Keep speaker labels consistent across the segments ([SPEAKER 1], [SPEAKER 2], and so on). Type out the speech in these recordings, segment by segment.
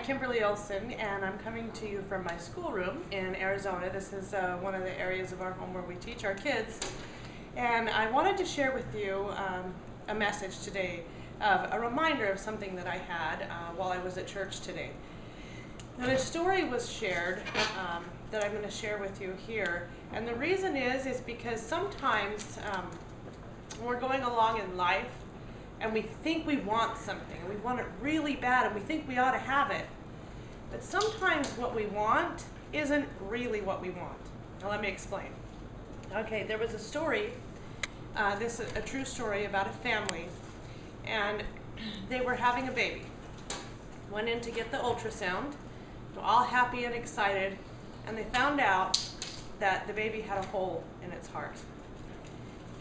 [SPEAKER 1] Kimberly-Olsen, and I'm coming to you from my schoolroom in Arizona. This is one of the areas of our home where we teach our kids. And I wanted to share with you a message today, a reminder of something that I had while I was at church today. Now, a story was shared that I'm going to share with you here. And the reason is because sometimes when we're going along in life, and we think we want something, and we want it really bad, and we think we ought to have it. But sometimes what we want isn't really what we want. Now let me explain. Okay, there was a story, this is a true story about a family, and they were having a baby. Went in to get the ultrasound, were all happy and excited, and they found out that the baby had a hole in its heart.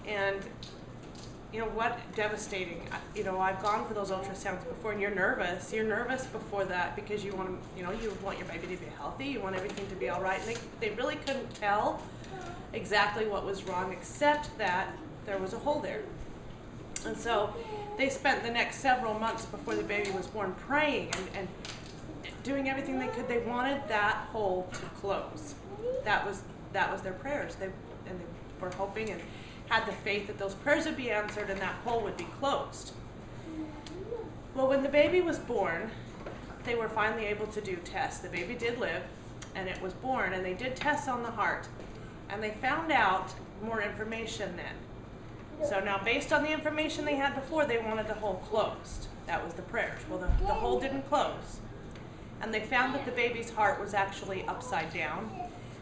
[SPEAKER 1] And you know what, devastating. You know, I've gone for those ultrasounds before, and you're nervous. You're nervous before that because you want to, you want your baby to be healthy. You want everything to be all right. And they really couldn't tell exactly what was wrong, except that there was a hole there. And so they spent the next several months before the baby was born praying and doing everything they could. They wanted that hole to close. That was their prayers. They were hoping and had the faith that those prayers would be answered and that hole would be closed. Well, when the baby was born, they were finally able to do tests. The baby did live, and it was born, and they did tests on the heart, and they found out more information then. So now, based on the information they had before, they wanted the hole closed. That was the prayers. Well, the hole didn't close, and they found that the baby's heart was actually upside down.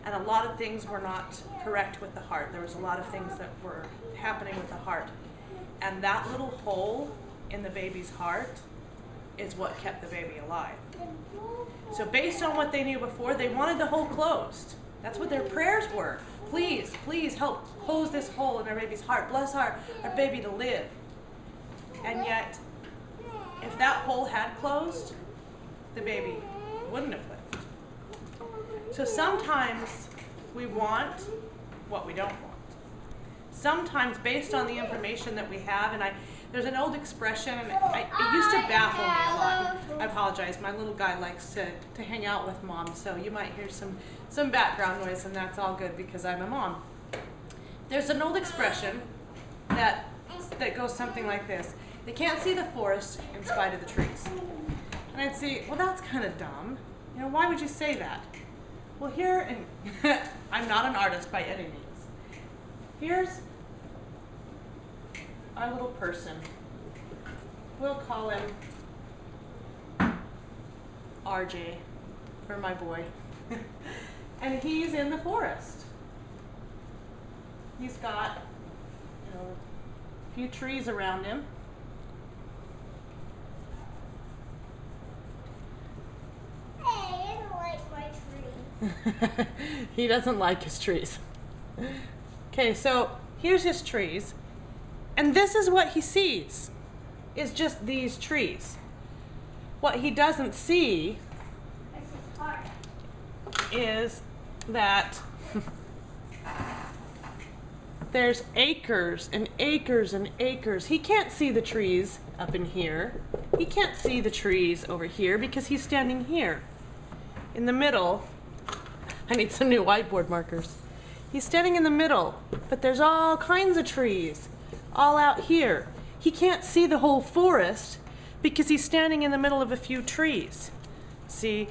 [SPEAKER 1] And a lot of things were not correct with the heart. There was a lot of things that were happening with the heart. And that little hole in the baby's heart is what kept the baby alive. So based on what they knew before, they wanted the hole closed. That's what their prayers were. Please, please help close this hole in our baby's heart. Bless our baby to live. And yet, if that hole had closed, the baby wouldn't have lived. So sometimes we want what we don't want. Sometimes based on the information that we have, and there's an old expression, and it used to baffle me a lot. I apologize, my little guy likes to hang out with mom, so you might hear some background noise, and that's all good because I'm a mom. There's an old expression that goes something like this: they can't see the forest in spite of the trees. And I'd say, well, that's kind of dumb. You know, why would you say that? Well, here, and I'm not an artist by any means. Here's our little person. We'll call him RJ for my boy. And he's in the forest. He's got, a few trees around him. He doesn't like his trees. Okay, so here's his trees, and this is what he sees, is just these trees. What he doesn't see is that there's acres and acres and acres. He can't see the trees up in here. He can't see the trees over here because he's standing here in the middle. I need some new whiteboard markers. He's standing in the middle, but there's all kinds of trees all out here. He can't see the whole forest because he's standing in the middle of a few trees. See,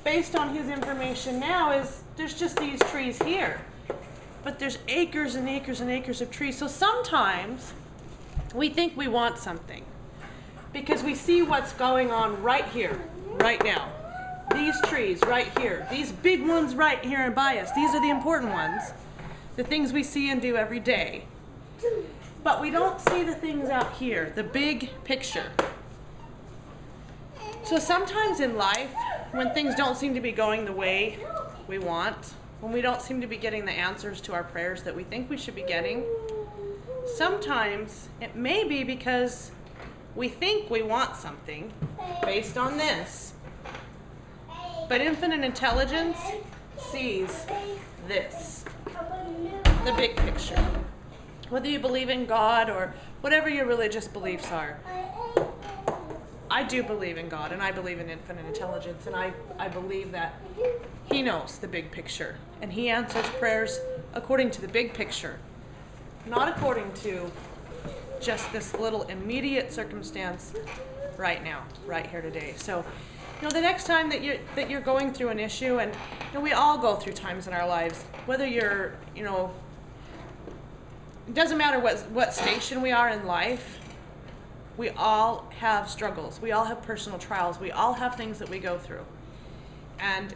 [SPEAKER 1] based on his information now is there's just these trees here, but there's acres and acres and acres of trees. So sometimes we think we want something because we see what's going on right here, right now. These trees right here, these big ones right here and by us, these are the important ones, the things we see and do every day. But we don't see the things out here, the big picture. So sometimes in life, when things don't seem to be going the way we want, when we don't seem to be getting the answers to our prayers that we think we should be getting, sometimes it may be because we think we want something based on this. But infinite intelligence sees this, the big picture. Whether you believe in God or whatever your religious beliefs are, I do believe in God, and I believe in infinite intelligence, and I believe that He knows the big picture, and He answers prayers according to the big picture, not according to just this little immediate circumstance right now, right here today. So, the next time that you're going through an issue, and we all go through times in our lives, whether you're, it doesn't matter what station we are in life, we all have struggles. We all have personal trials. We all have things that we go through. And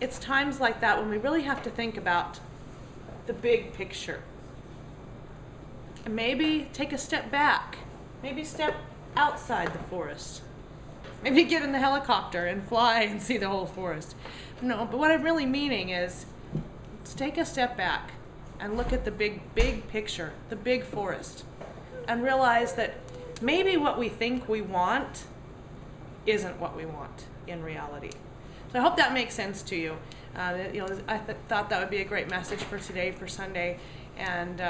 [SPEAKER 1] it's times like that when we really have to think about the big picture. And maybe take a step back. Maybe step outside the forest. Maybe get in the helicopter and fly and see the whole forest. No, but what I'm really meaning is to take a step back and look at the big picture, the big forest, and realize that maybe what we think we want isn't what we want in reality. So I hope that makes sense to you. I thought that would be a great message for today, for Sunday, and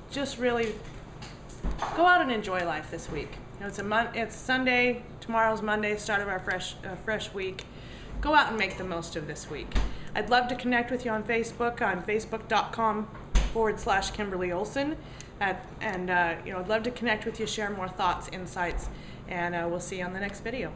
[SPEAKER 1] just really go out and enjoy life this week. It's Sunday, tomorrow's Monday, start of our fresh week. Go out and make the most of this week. I'd love to connect with you on Facebook, on facebook.com/Kimberly-Olsen. And I'd love to connect with you, share more thoughts, insights, and we'll see you on the next video.